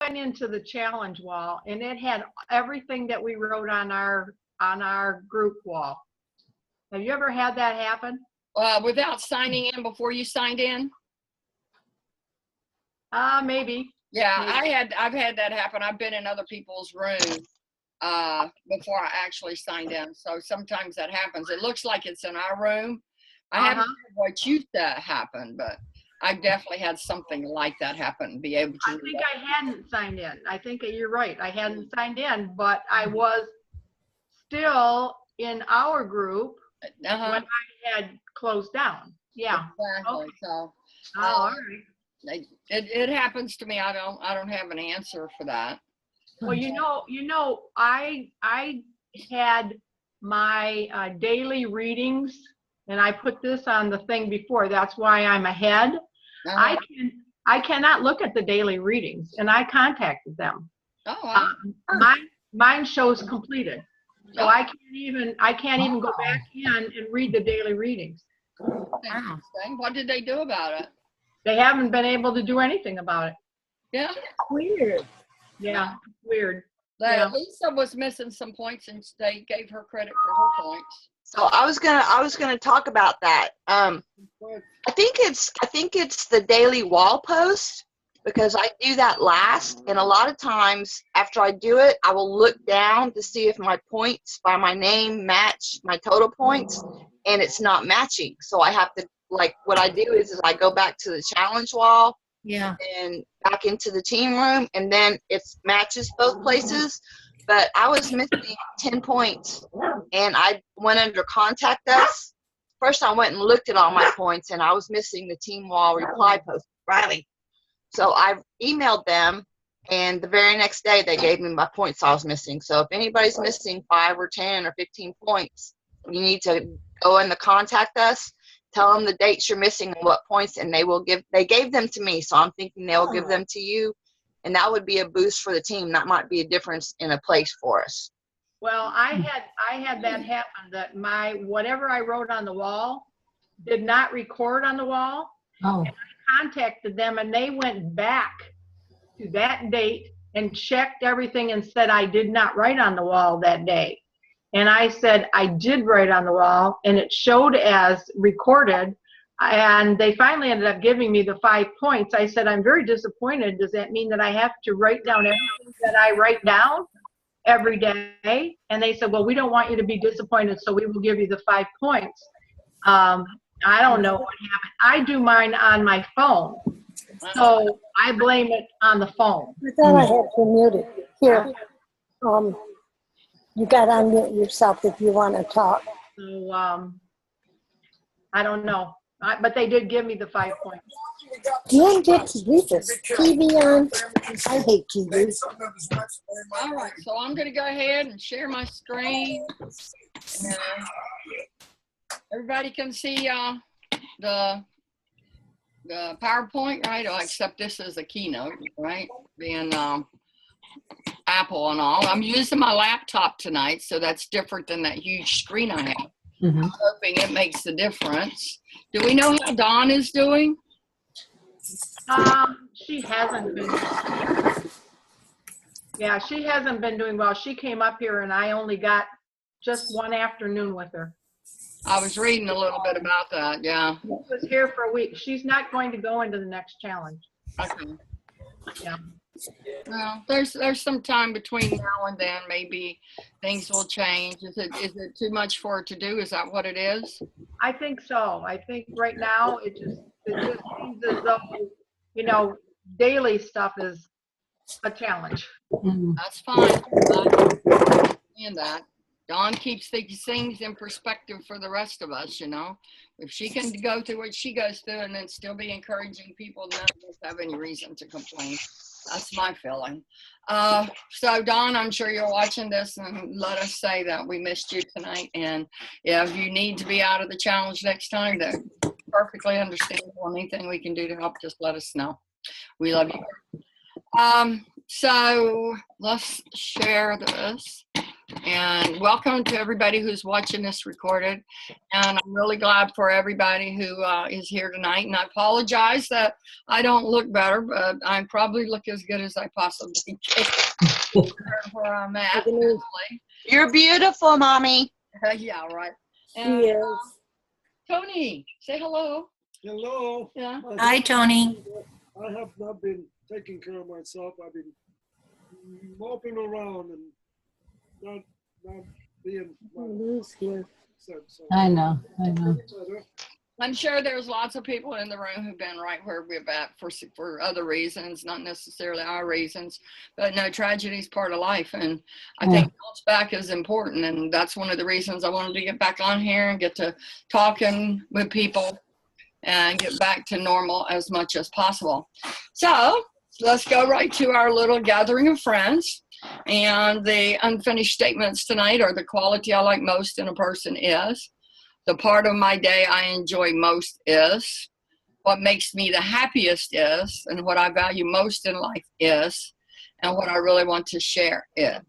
went into the challenge wall and it had everything that we wrote on our group wall. Have you ever had that happen? Without signing in before you signed in? Maybe. Yeah, Maybe. I've had that happen. I've been in other people's rooms before I actually signed in. So sometimes that happens. It looks like it's in our room. I haven't heard what used to happen, but I definitely had something like that happen. Be able to. I think I hadn't signed in. I think you're right. I hadn't signed in, but I was still in our group when I had closed down. Yeah. Exactly. Okay. So. All right. It happens to me. I don't have an answer for that. Well, I had my daily readings, and I put this on the thing before. That's why I'm ahead. I cannot look at the daily readings, and I contacted them. Oh, mine shows completed, so I can't even go back in and read the daily readings. Interesting. What did they do about it? They haven't been able to do anything about it. Yeah. Weird. Yeah, weird. Lisa was missing some points, and they gave her credit for her points. So I was gonna talk about that. I think it's the daily wall post, because I do that last, and a lot of times after I do it, I will look down to see if my points by my name match my total points, and it's not matching. So I have to, like, what I do is I go back to the challenge wall. Yeah. And back into the team room, and then it matches both places. But I was missing 10 points, and I went under contact us. First, I went and looked at all my points, and I was missing the team wall reply post, Riley. So I emailed them, and the very next day they gave me my points I was missing. So if anybody's missing 5 or 10 or 15 points, you need to go in the contact us. Tell them the dates you're missing and what points, and they gave them to me, so I'm thinking they'll give them to you, and that would be a boost for the team. That might be a difference in a place for us. Well, I had that happen, that whatever I wrote on the wall did not record on the wall. Oh. And I contacted them, and they went back to that date and checked everything and said I did not write on the wall that day. And I said, I did write on the wall, and it showed as recorded, and they finally ended up giving me the 5 points. I said, I'm very disappointed. Does that mean that I have to write down everything that I write down every day? And they said, well, we don't want you to be disappointed, so we will give you the 5 points. I don't know what happened. I do mine on my phone, so I blame it on the phone. I thought I had you muted. Here. You got to unmute yourself if you want to talk. So, I don't know. But they did give me the 5 points. Dan get to leave this TV on. I hate TV. All right, so I'm going to go ahead and share my screen. Everybody can see the PowerPoint, right? Oh, except this is a keynote, right? Being Apple and all. I'm using my laptop tonight, so that's different than that huge screen I have. I'm hoping it makes a difference. Do we know how Dawn is doing? She hasn't been. Yeah, she hasn't been doing well. She came up here, and I only got just one afternoon with her. I was reading a little bit about that, yeah. She was here for a week. She's not going to go into the next challenge. Okay. Yeah. Well, there's some time between now and then. Maybe things will change. Is it too much for her to do? Is that what it is? I think so. I think right now it just seems as though, daily stuff is a challenge. That's fine. I understand that. Dawn keeps these things in perspective for the rest of us, If she can go through what she goes through and then still be encouraging people, none of us have any reason to complain. That's my feeling. So, Dawn, I'm sure you're watching this, and let us say that we missed you tonight. And if you need to be out of the challenge next time, that's perfectly understandable. Anything we can do to help, just let us know. We love you. So let's share this. And welcome to everybody who's watching this recorded. And I'm really glad for everybody who is here tonight. And I apologize that I don't look better, but I probably look as good as I possibly can where I'm at mentally. You're beautiful, Mommy. Yeah, right. And, Yes. Tony, say hello. Hello. Yeah. Hi, Tony. I have not been taking care of myself. I've been moping around and not being Lou's here. myself. So I know. I'm sure there's lots of people in the room who've been right where we're at for other reasons, not necessarily our reasons, but no, tragedy is part of life. And I think bounce back is important. And that's one of the reasons I wanted to get back on here and get to talking with people and get back to normal as much as possible. So let's go right to our little gathering of friends. And the unfinished statements tonight are: the quality I like most in a person is, the part of my day I enjoy most is, what makes me the happiest is, and what I value most in life is, and what I really want to share is.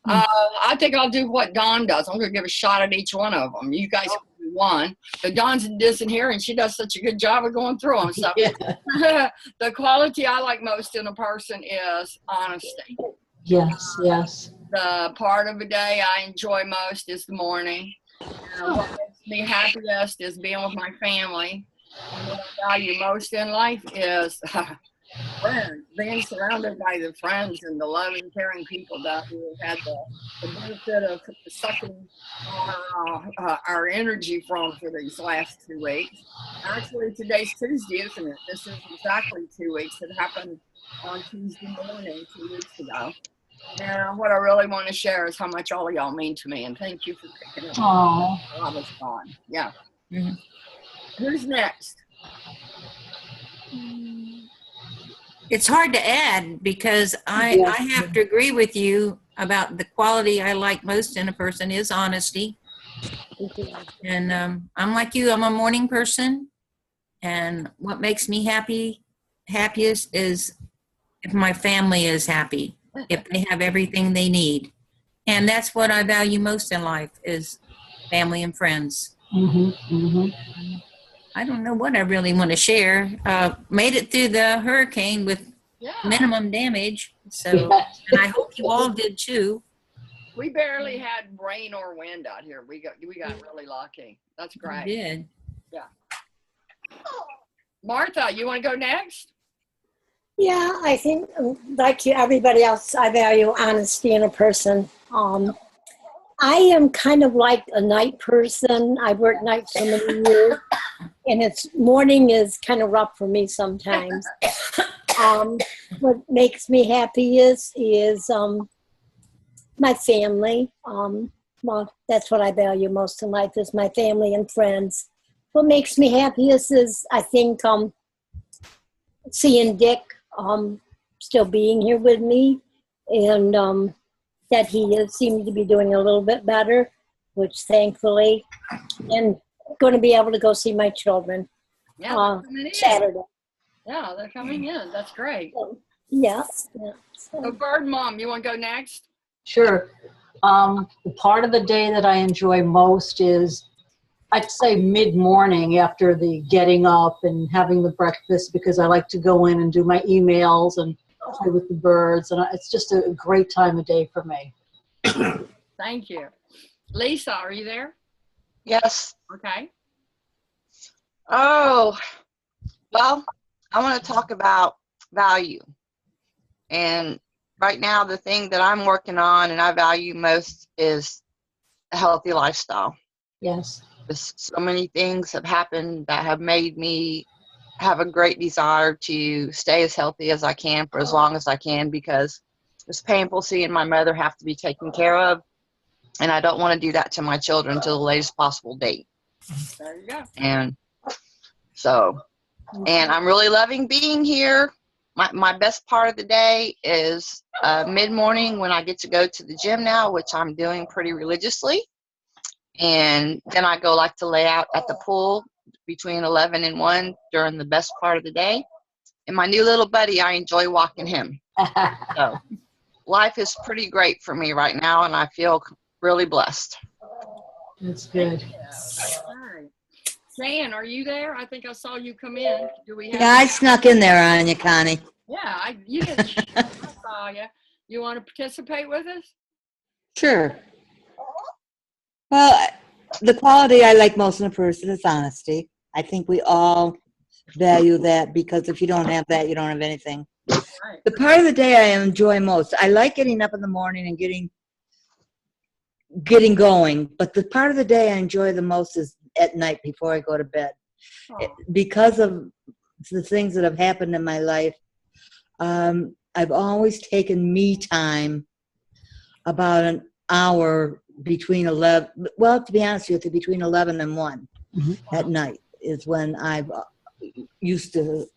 I think I'll do what Dawn does. I'm going to give a shot at each one of them. You guys can do one. But Dawn's isn't here, and she does such a good job of going through them. So the quality I like most in a person is honesty. Yes, yes. The part of the day I enjoy most is the morning. What makes me happiest is being with my family. And what I value most in life is friends, being surrounded by the friends and the loving, caring people that we have had the benefit of sucking our energy from for these last 2 weeks. Actually, today's Tuesday, isn't it? This is exactly 2 weeks. It happened on Tuesday morning 2 weeks ago. And what I really want to share is how much all of y'all mean to me. And thank you for picking it up. Oh, I was gone. Yeah. Mhm. Who's next? it's hard to add because I have to agree with you about the quality I like most in a person is honesty. And I'm like you, I'm a morning person. And what makes me happiest is if my family is happy, if they have everything they need. And that's what I value most in life is family and friends. I don't know what I really want to share. Made it through the hurricane with minimum damage. So, and I hope you all did too. We barely had rain or wind out here. We got really lucky. That's great. You did. Yeah. Martha, you want to go next? Yeah, I think, like you, everybody else, I value honesty in a person. I am kind of like a night person. I've worked nights so many years, and morning is kind of rough for me sometimes. What makes me happy is my family. Well, that's what I value most in life is my family and friends. What makes me happiest is, I think, seeing Dick still being here with me, and that he seems to be doing a little bit better, which thankfully, and going to be able to go see my children Saturday. Yeah, they're coming in. That's great. Yeah. So Bird Mom, you want to go next? Sure. The part of the day that I enjoy most is, I'd say mid-morning after the getting up and having the breakfast, because I like to go in and do my emails and play with the birds, and it's just a great time of day for me. Thank you. Lisa, are you there? Yes. Okay. Oh, well, I want to talk about value. And right now, the thing that I'm working on and I value most is a healthy lifestyle. Yes. There's so many things have happened that have made me have a great desire to stay as healthy as I can for as long as I can, because it's painful seeing my mother have to be taken care of, and I don't want to do that to my children until the latest possible date. There you go. And so, and I'm really loving being here. My best part of the day is mid-morning when I get to go to the gym now, which I'm doing pretty religiously. And then I go like to lay out at the pool between 11 and 1 during the best part of the day. And my new little buddy, I enjoy walking him. So life is pretty great for me right now, and I feel really blessed. That's good. All right. Jan, are you there? I think I saw you come in. Do we have? Yeah, I snuck in there on you, Connie. Yeah, you didn't. I saw you. You want to participate with us? Sure. Well, the quality I like most in a person is honesty. I think we all value that, because if you don't have that, you don't have anything. Right. The part of the day I enjoy most, I like getting up in the morning and getting going, but the part of the day I enjoy the most is at night before I go to bed. Oh. Because of the things that have happened in my life, I've always taken me time about an hour between 11, well, to be honest with you, between 11 and 1 at night is when I've used to,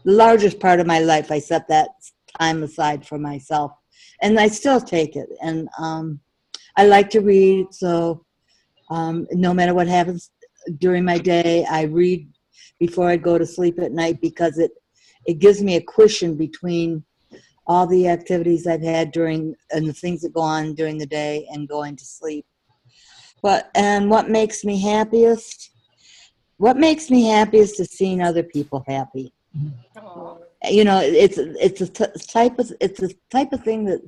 the largest part of my life, I set that time aside for myself. And I still take it. And I like to read, so no matter what happens during my day, I read before I go to sleep at night, because it gives me a cushion between all the activities I've had and the things that go on during the day and going to sleep. And what makes me happiest? What makes me happiest is seeing other people happy. Oh. You know, it's a type of thing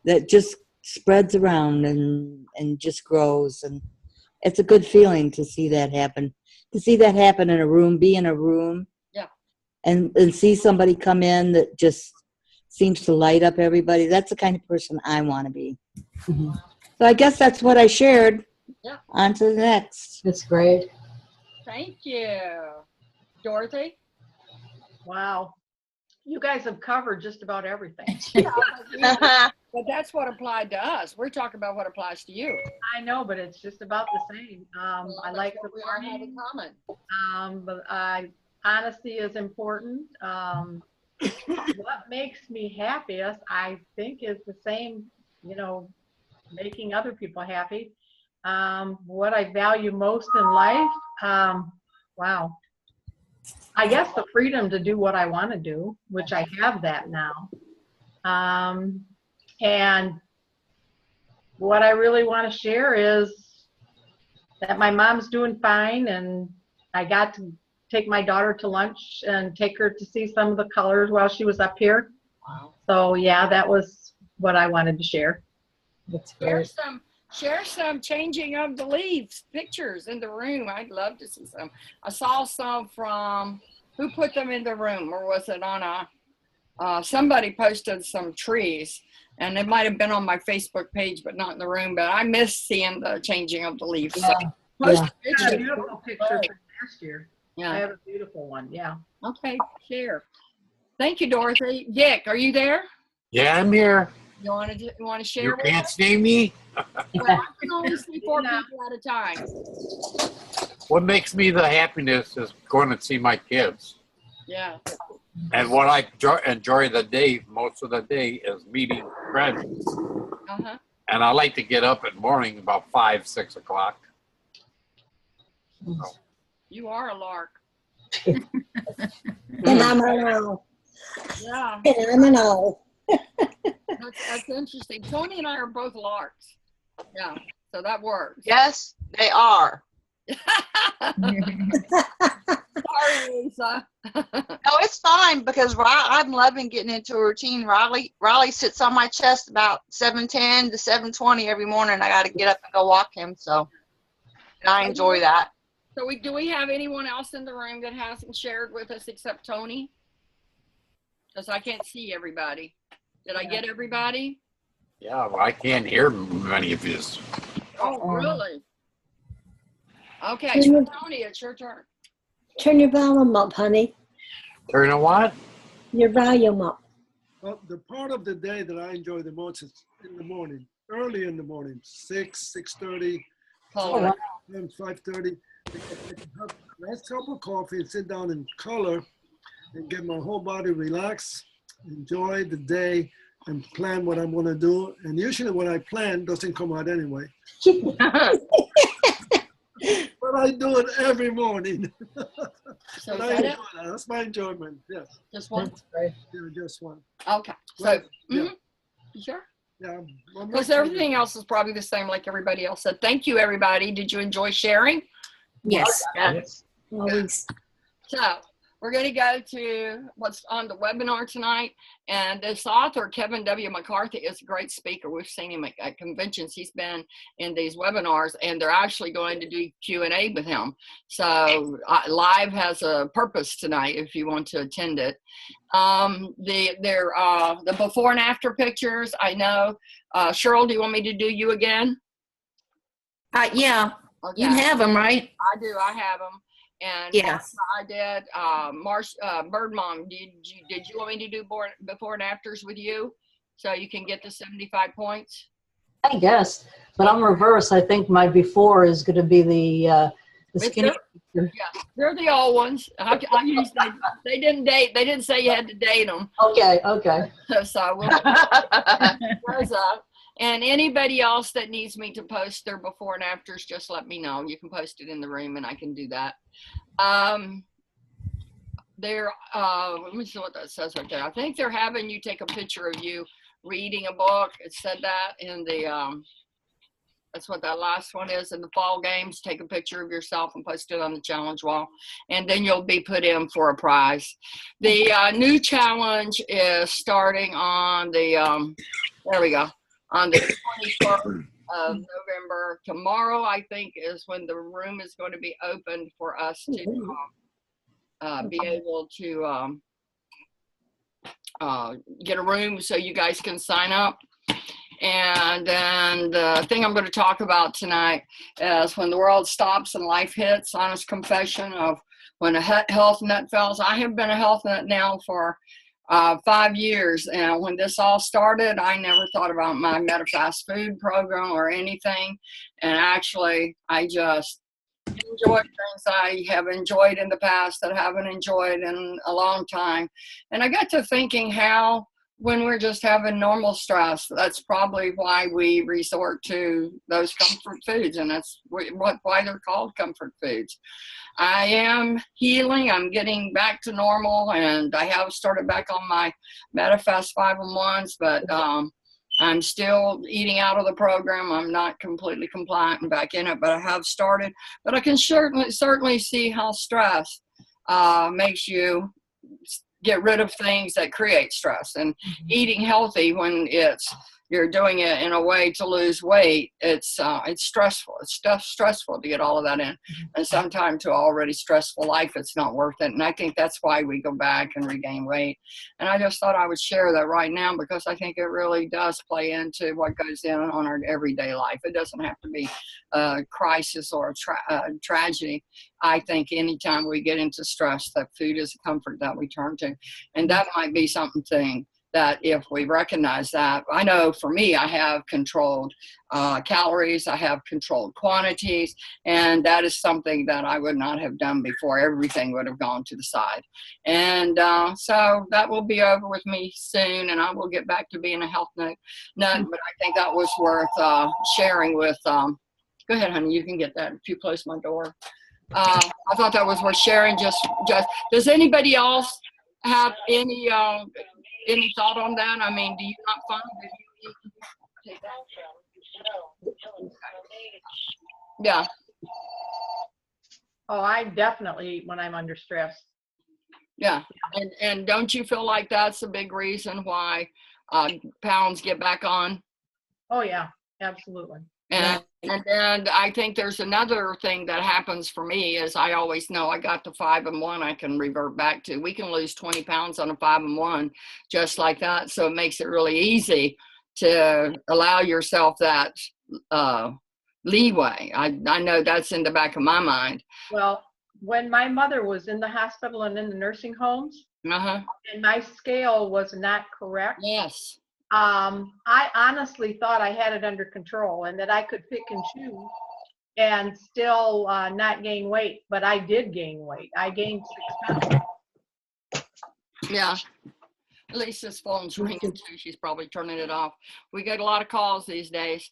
that just spreads around and just grows, and it's a good feeling to see that happen. To see that happen in a room, be in a room, Yeah, and see somebody come in that just seems to light up everybody. That's the kind of person I want to be. Mhm. So I guess that's what I shared. Yeah. On to the next. That's great. thank you, Dorothy. Wow. You guys have covered just about everything. But that's what applied to us. We're talking about what applies to you. I know, but it's just about the same. I like the we all have in morning. common. But honesty is important. What makes me happiest, I think, is the same, making other people happy. What I value most in life, wow. I guess the freedom to do what I want to do, which I have that now. And what I really want to share is that my mom's doing fine, and I got to take my daughter to lunch and take her to see some of the colors while she was up here. Wow. So yeah, that was what I wanted to share. That's Share great. some changing of the leaves pictures in the room. I'd love to see some. I saw some from, who put them in the room, or was it on somebody posted some trees, and it might have been on my Facebook page, but not in the room. But I miss seeing the changing of the leaves. Yeah. So post a I got a picture. beautiful picture from last year. I Yeah. have a beautiful one, yeah. Okay, share. Thank you, Dorothy. Dick, are you there? Yeah, I'm here. You want to share You with can't us? see me. Well, I can only see 4 Yeah. people at a time. What makes me the happiness is going to see my kids. Yeah. And what I enjoy the day, most of the day, is meeting friends. Uh-huh. And I like to get up in the morning about 5, 6 o'clock. So, You are a lark. And I'm an owl. Yeah. And I'm an owl. That's interesting. Tony and I are both larks. Yeah. So that works. Yes, they are. Sorry, Lisa. No, it's fine, because I'm loving getting into a routine. Riley sits on my chest about 7:10 to 7:20 every morning. I got to get up and go walk him. So, and I enjoy that. So do we have anyone else in the room that hasn't shared with us except Tony? Because I can't see everybody. Did I get everybody? yeah, well, I can't hear many of you. Oh, really? Okay, Turn Tony, it's your turn. your volume up, honey. Turn on what? Your volume up. Well, the part of the day that I enjoy the most is in the morning, early in the morning, 6:30, Color. and 5:30. I can have a nice cup of coffee and sit down and color and get my whole body relaxed, enjoy the day, and plan what I'm going to do. And usually what I plan doesn't come out anyway. But I do it every morning. So is But I that enjoy it? that. That's my enjoyment. Yes. Just one? That's great. Yeah, just one. Okay. So, Right. Yeah. Sure. Yeah. Well, Because everything else is probably the same like everybody else said. Thank you, everybody. Did you enjoy sharing? Yes. Yes. Always. So we're going to go to what's on the webinar tonight. And this author, Kevin W. McCarthy, is a great speaker. We've seen him at conventions. He's been in these webinars, and they're actually going to do Q&A with him. So live has a purpose tonight if you want to attend it. The before and after pictures, I know. Cheryl, do you want me to do you again? Yeah, Okay. you have them, right? I do. I have them. And Yes. I did. Bird Mom, did you want me to do before and afters with you so you can get the 75 points? I guess, but I'm reverse. I think my before is going to be the skinny. Yeah, they're the old ones. They didn't date. They didn't say you had to date them. Okay. So we'll put those up. And anybody else that needs me to post their before and afters, just let me know. You can post it in the room, and I can do that. Let me see what that says right there. I think they're having you take a picture of you reading a book. It said that in the that's what that last one is in the fall games. Take a picture of yourself and post it on the challenge wall, and then you'll be put in for a prize. The new challenge is starting on the there we go, on the 21st of November. Tomorrow, I think, is when the room is going to be opened for us to be able to get a room so you guys can sign up. And then the thing I'm going to talk about tonight is when the world stops and life hits, honest confession of when a health nut fails. I have been a health nut now for 5 years. And when this all started, I never thought about my MetaFast food program or anything. And actually, I just enjoyed things I have enjoyed in the past that I haven't enjoyed in a long time. And I got to thinking how, when we're just having normal stress, that's probably why we resort to those comfort foods, and that's why they're called comfort foods. I am healing. I'm getting back to normal, and I have started back on my MetaFast 5-in-1s, but I'm still eating out of the program. I'm not completely compliant and back in it, but I have started. But I can certainly see how stress makes you get rid of things that create stress. And eating healthy, when you're doing it in a way to lose weight, it's stressful. It's stressful to get all of that in. And sometimes to already stressful life, it's not worth it. And I think that's why we go back and regain weight. And I just thought I would share that right now, because I think it really does play into what goes in on our everyday life. It doesn't have to be a crisis or a tragedy. I think anytime we get into stress, that food is a comfort that we turn to. And that might be something that if we recognize that, I know for me, I have controlled calories, I have controlled quantities, and that is something that I would not have done before. Everything would have gone to the side. And so that will be over with me soon, and I will get back to being a health nut. But I think that was worth sharing with, go ahead, honey, you can get that if you close my door. I thought that was worth sharing. Just does anybody else have any thought on that? I mean, do you not find that you need to take that? Yeah. Oh, I definitely eat when I'm under stress. Yeah. And don't you feel like that's a big reason why pounds get back on? Oh yeah, absolutely. And then I think there's another thing that happens for me is I always know I got the 5-in-1 I can revert back to. We can lose 20 pounds on a 5-in-1 just like that. So it makes it really easy to allow yourself that leeway. I know that's in the back of my mind. Well, when my mother was in the hospital and in the nursing homes, and my scale was not correct. Yes. I honestly thought I had it under control and that I could pick and choose and still not gain weight, but I did gain weight. I gained 6 pounds. Yeah. Lisa's phone's ringing too. She's probably turning it off. We get a lot of calls these days.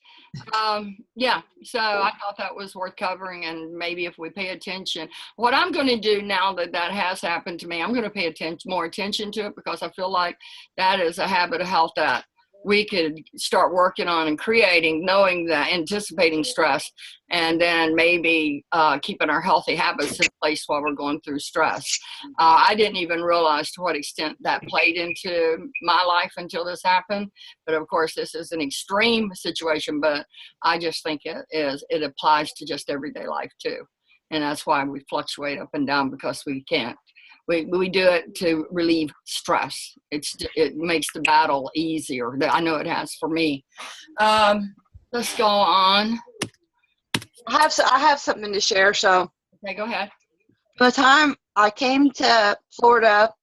Yeah, so I thought that was worth covering, and maybe if we pay attention. What I'm going to do now that that has happened to me, I'm going to pay more attention to it, because I feel like that is a habit of health that we could start working on and creating, knowing that, anticipating stress, and then maybe keeping our healthy habits in place while we're going through stress. I didn't even realize to what extent that played into my life until this happened. But of course, this is an extreme situation, but I just think it applies to just everyday life too. And that's why we fluctuate up and down, because we can't. We do it to relieve stress. It makes the battle easier. I know it has for me. Let's go on. I have something to share. So, okay, go ahead. By the time I came to Florida,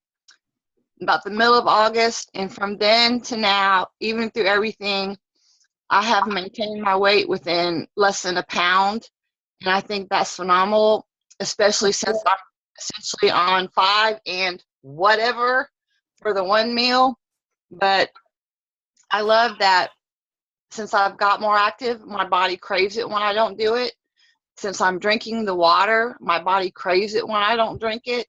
about the middle of August, and from then to now, even through everything, I have maintained my weight within less than a pound, and I think that's phenomenal, especially since I'm essentially on 5 and whatever for the one meal. But I love that since I've got more active, my body craves it when I don't do it. Since I'm drinking the water, my body craves it when I don't drink it.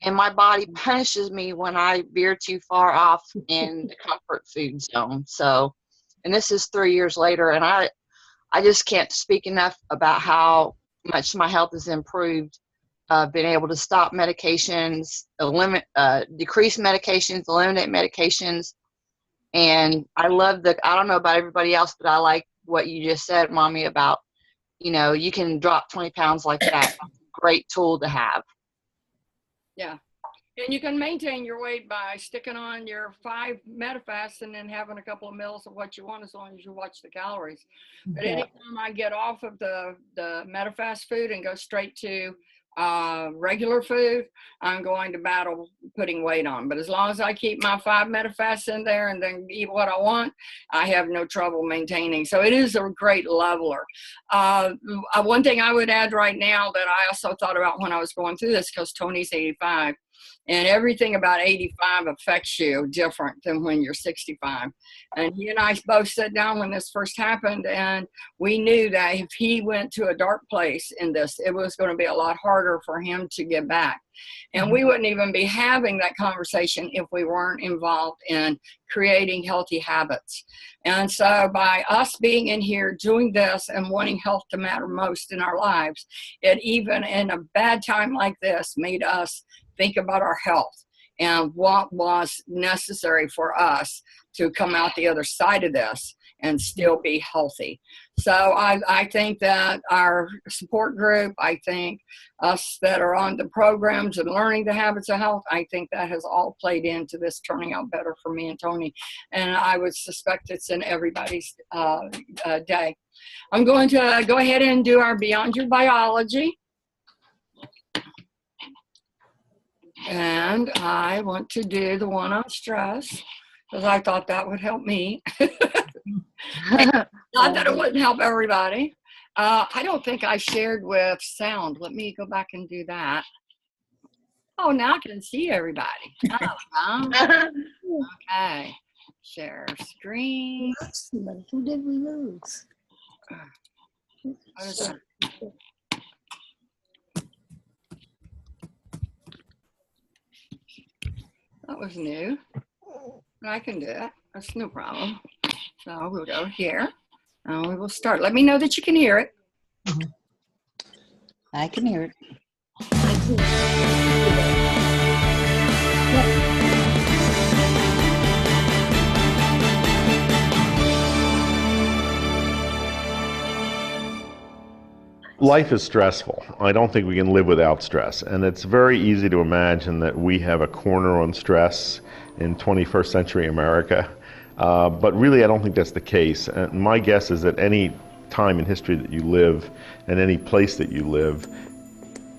And my body punishes me when I veer too far off in the comfort food zone. So, and this is 3 years later, and I just can't speak enough about how much my health has improved. Been able to stop medications, decrease medications, eliminate medications. And I love I don't know about everybody else, but I like what you just said, Mommy, about, you can drop 20 pounds like that. That's a great tool to have. Yeah. And you can maintain your weight by sticking on your 5 metafasts and then having a couple of meals of what you want, as long as you watch the calories. But anytime I get off of the metafast food and go straight to regular food, I'm going to battle putting weight on. But as long as I keep my 5 metafasts in there and then eat what I want, I have no trouble maintaining. So it is a great leveler. One thing I would add right now that I also thought about when I was going through this, because Tony's 85, and everything about 85 affects you different than when you're 65. And he and I both sat down when this first happened, and we knew that if he went to a dark place in this, it was going to be a lot harder for him to get back. And we wouldn't even be having that conversation if we weren't involved in creating healthy habits. And so by us being in here doing this and wanting health to matter most in our lives, it even in a bad time like this made us think about our health and what was necessary for us to come out the other side of this and still be healthy. So I think that our support group, I think us that are on the programs and learning the habits of health, I think that has all played into this turning out better for me and Tony. And I would suspect it's in everybody's day. I'm going to go ahead and do our Beyond Your Biology. And I want to do the one on stress, because I thought that would help me. Not that it wouldn't help everybody. I don't think I shared with sound. Let me go back and do that. Oh, now I can see everybody. Okay. Share screen. Who did we lose? That was new. But I can do it. That's no problem. So we'll go here. And we will start. Let me know that you can hear it. I can hear it. Life is stressful. I don't think we can live without stress. And it's very easy to imagine that we have a corner on stress in 21st century America. But really, I don't think that's the case. And my guess is that any time in history that you live and any place that you live,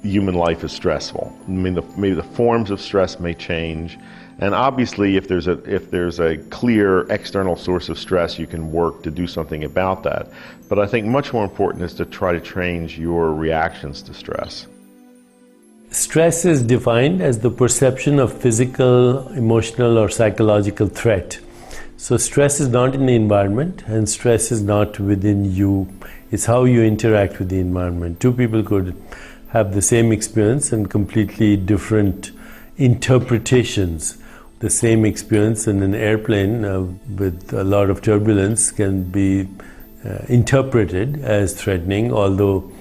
human life is stressful. I mean, maybe the forms of stress may change. And obviously, if there's a clear external source of stress, you can work to do something about that. But I think much more important is to try to change your reactions to stress. Stress is defined as the perception of physical, emotional, or psychological threat. So stress is not in the environment, and stress is not within you. It's how you interact with the environment. Two people could have the same experience and completely different interpretations the same experience in an airplane with a lot of turbulence can be interpreted as threatening, although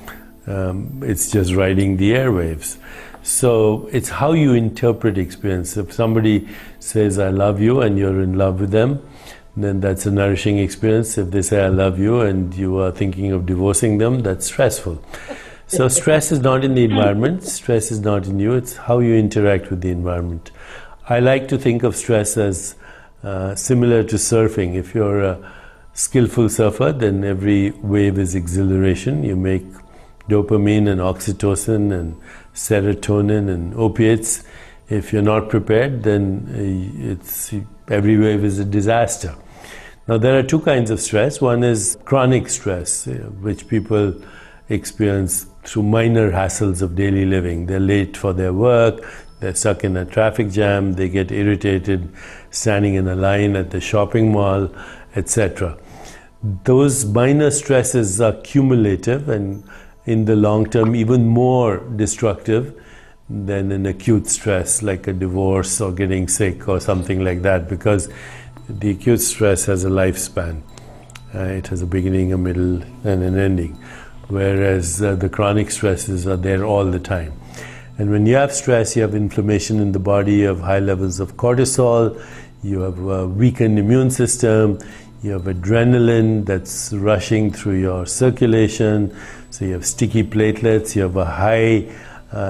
it's just riding the airwaves. So it's how you interpret experience. If somebody says, I love you, and you're in love with them, then that's a nourishing experience. If they say, I love you, and you are thinking of divorcing them, that's stressful. So stress is not in the environment, stress is not in you, it's how you interact with the environment. I like to think of stress as similar to surfing. If you're a skillful surfer, then every wave is exhilaration. You make dopamine and oxytocin and serotonin and opiates. If you're not prepared, then every wave is a disaster. Now there are two kinds of stress. One is chronic stress, which people experience through minor hassles of daily living. They're late for their work, they're stuck in a traffic jam, they get irritated standing in a line at the shopping mall, etc. Those minor stresses are cumulative and in the long term even more destructive than an acute stress like a divorce or getting sick or something like that, because the acute stress has a lifespan. It has a beginning, a middle, and an ending. Whereas the chronic stresses are there all the time. And when you have stress, you have inflammation in the body, you have high levels of cortisol, you have a weakened immune system, you have adrenaline that's rushing through your circulation, so you have sticky platelets, you have a high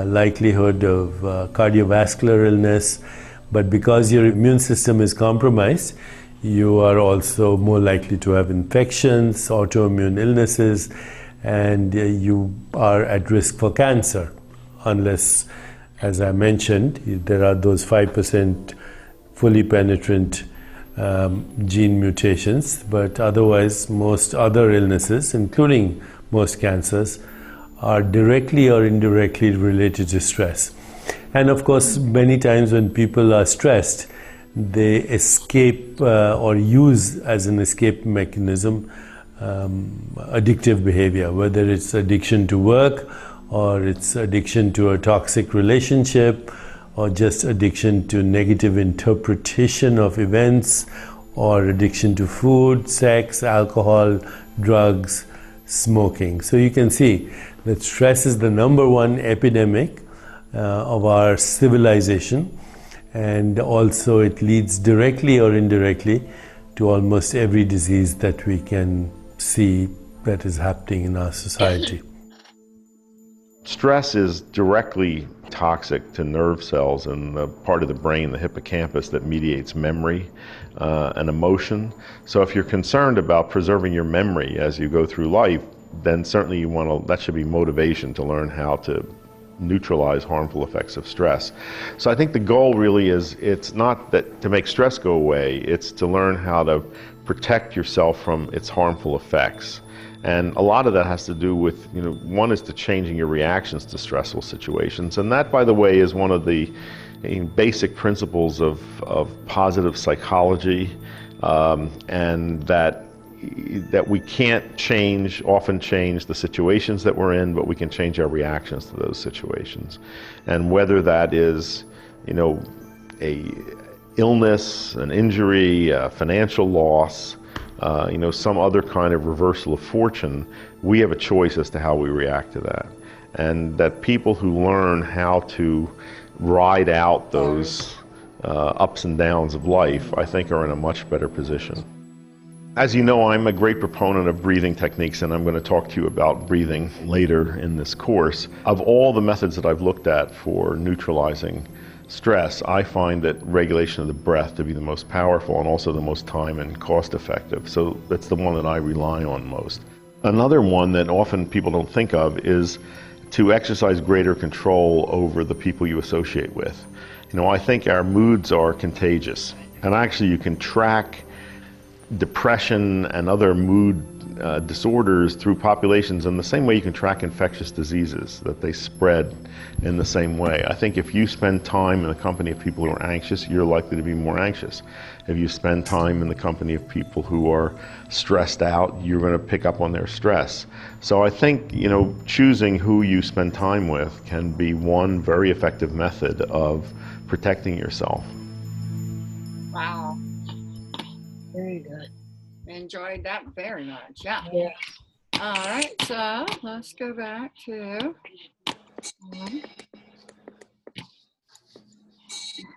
likelihood of cardiovascular illness. But because your immune system is compromised, you are also more likely to have infections, autoimmune illnesses, and you are at risk for cancer, unless, as I mentioned, there are those 5% fully penetrant gene mutations, but otherwise most other illnesses, including most cancers, are directly or indirectly related to stress. And of course, many times when people are stressed, they escape or use as an escape mechanism addictive behavior, whether it's addiction to work or it's addiction to a toxic relationship or just addiction to negative interpretation of events or addiction to food, sex, alcohol, drugs, smoking. So you can see that stress is the number one epidemic of our civilization, and also it leads directly or indirectly to almost every disease that we can see that is happening in our society. Stress is directly toxic to nerve cells and the part of the brain, the hippocampus, that mediates memory and emotion. So if you're concerned about preserving your memory as you go through life, then certainly you want to, that should be motivation to learn how to neutralize harmful effects of stress. So I think the goal really is, it's not that to make stress go away, it's to learn how to protect yourself from its harmful effects. And a lot of that has to do with, one is to changing your reactions to stressful situations. And that, by the way, is one of the basic principles of positive psychology, and that we can't often change the situations that we're in, but we can change our reactions to those situations. And whether that is, a illness, an injury, a financial loss, some other kind of reversal of fortune, we have a choice as to how we react to that. And that people who learn how to ride out those ups and downs of life, I think, are in a much better position. As you know, I'm a great proponent of breathing techniques, and I'm going to talk to you about breathing later in this course. Of all the methods that I've looked at for neutralizing stress, I find that regulation of the breath to be the most powerful and also the most time and cost effective. So that's the one that I rely on most. Another one that often people don't think of is to exercise greater control over the people you associate with. I think our moods are contagious, and actually you can track depression and other mood disorders through populations in the same way you can track infectious diseases, that they spread in the same way. I think if you spend time in the company of people who are anxious, you're likely to be more anxious. If you spend time in the company of people who are stressed out, you're going to pick up on their stress. So I think, choosing who you spend time with can be one very effective method of protecting yourself. Enjoyed that very much. Yeah. Yeah. All right. So let's go back to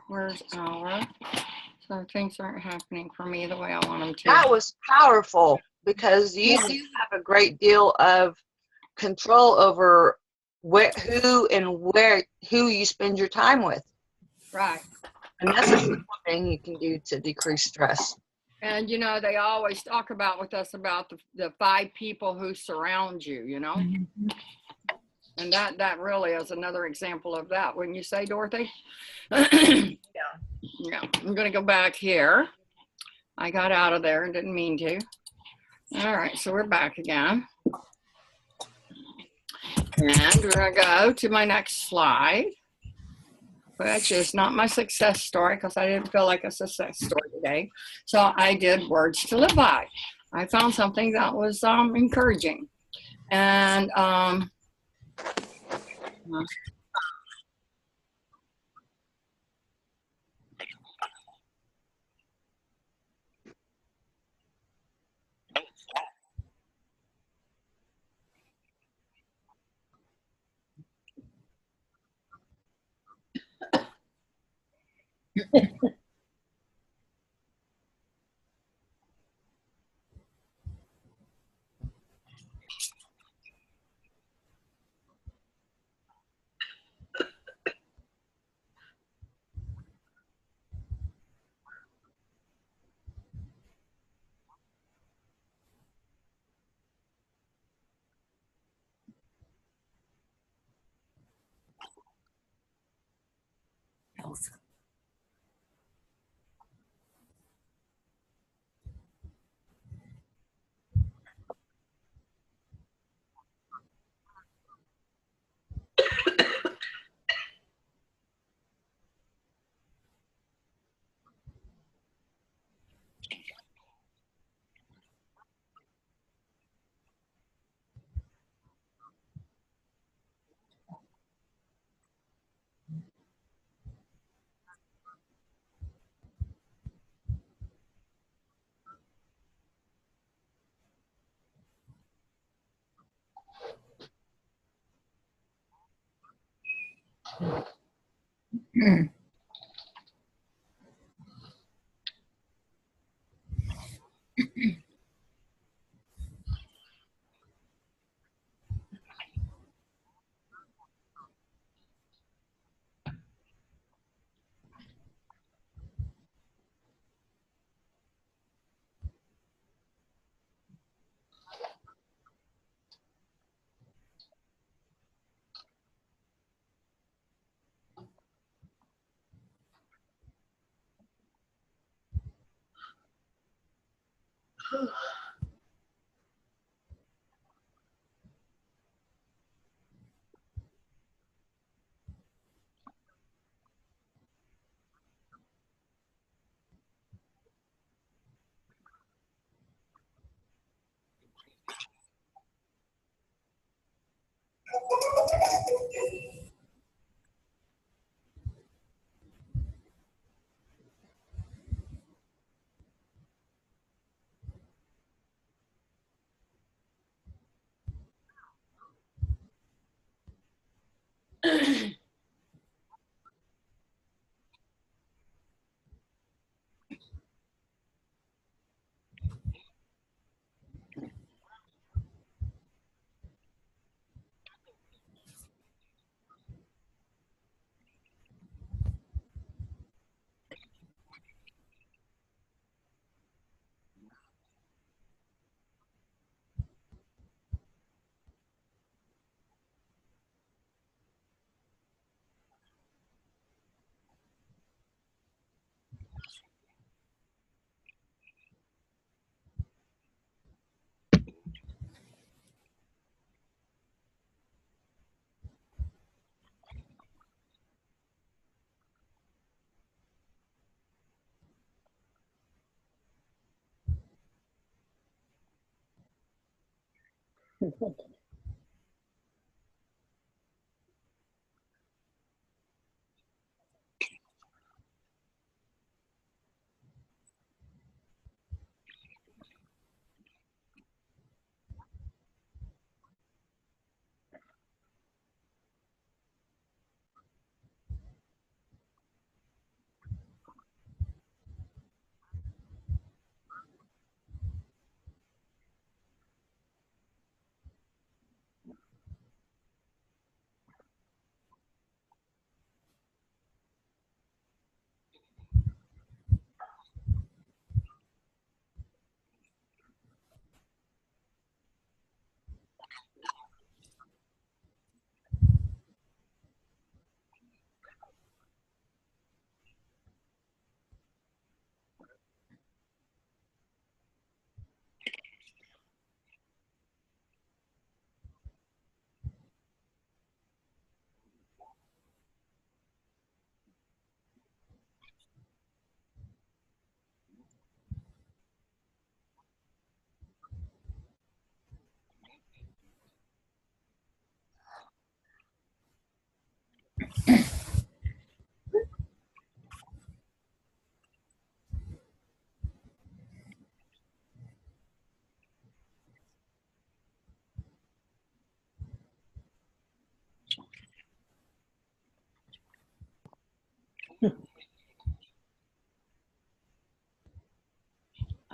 where's our. So things aren't happening for me the way I want them to. That was powerful because you do have a great deal of control over who you spend your time with. Right. And that's a simple thing you can do to decrease stress. And you know, they always talk about with us about the 5 people who surround you, you know. Mm-hmm. And that really is another example of that, wouldn't you say, Dorothy? Yeah. I'm going to go back here. I got out of there and didn't mean to. All right, so we're back again. And we're going to go to my next slide, which is not my success story because I didn't feel like a success story today. So I did words to live by. I found something that was encouraging. And Health.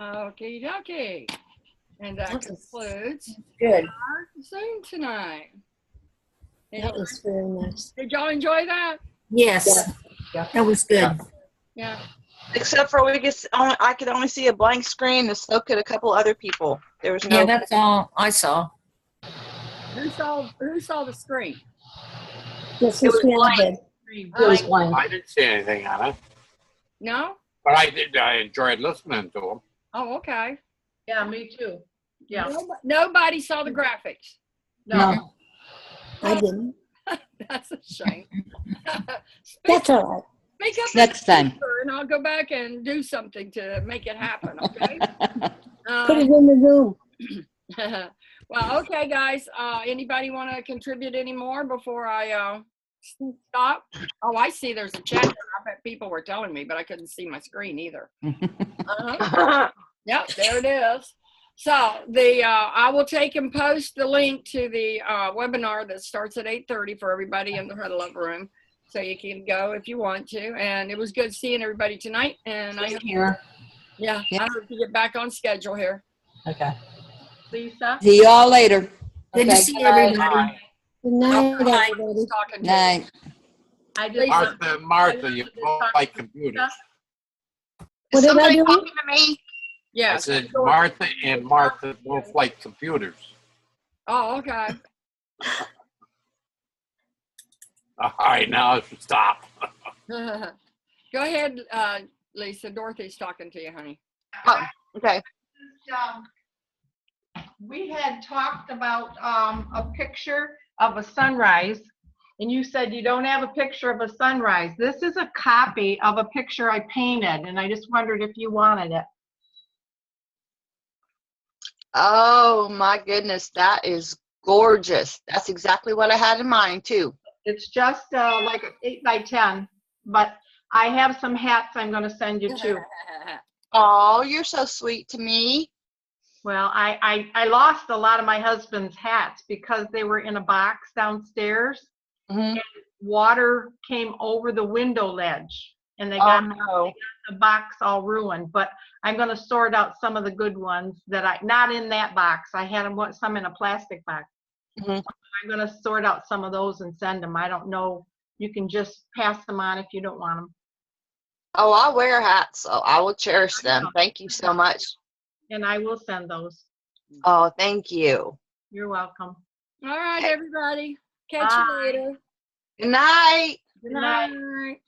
Okay, dokie. And that That was concludes good. our Zoom tonight. That was very nice. Did y'all enjoy that? Yes, that was good. Yeah. Except for I could only see a blank screen, and so could a couple other people. There was no. Yeah, that's all I saw. Who saw the screen? Yes, It Miss was Mel blank. did. It was blank. I didn't see anything on it, No? but I enjoyed listening to them. Oh, okay. Yeah, me too. Yeah. Nobody saw the graphics. No, I didn't. That's a shame. That's all right. Speak up Next time. and I'll go back and do something to make it happen, okay? Put it in the room. Well, okay, guys. Anybody want to contribute any more before I stop? Oh, I see there's a chat. I bet people were telling me, but I couldn't see my screen either. Yep, there it is. So I will take and post the link to the webinar that starts at 8:30 for everybody in the Huddle Up room. So you can go if you want to. And it was good seeing everybody tonight. And I hope, Here. I hope you get back on schedule here. Okay. Lisa? See y'all later. Good to Okay. see everybody. Good night, Bye. everybody. Talking to you. Night. I just Martha, you both like computers. What Is did I somebody do? talking to me? Yeah. I said Martha and Martha both like computers. Oh, okay. All right, now stop. Go ahead, Lisa. Dorothy's talking to you, honey. Oh, okay. We had talked about a picture of a sunrise, and you said you don't have a picture of a sunrise. This is a copy of a picture I painted, and I just wondered if you wanted it. Oh my goodness, that is gorgeous. That's exactly what I had in mind too. It's just like 8 by 10, but I have some hats I'm going to send you too. Oh, you're so sweet to me. Well, I lost a lot of my husband's hats because they were in a box downstairs. Mhm. And water came over the window ledge, and they Oh got no. the box all ruined. But I'm going to sort out some of the good ones that not in that box. I had some in a plastic box. Mhm. I'm going to sort out some of those and send them. I don't know. You can just pass them on if you don't want them. Oh, I wear hats, so I will cherish them. Thank you so much. And I will send those. Oh, thank you. You're welcome. All right, everybody. Catch Bye. you later. Good night. Good night.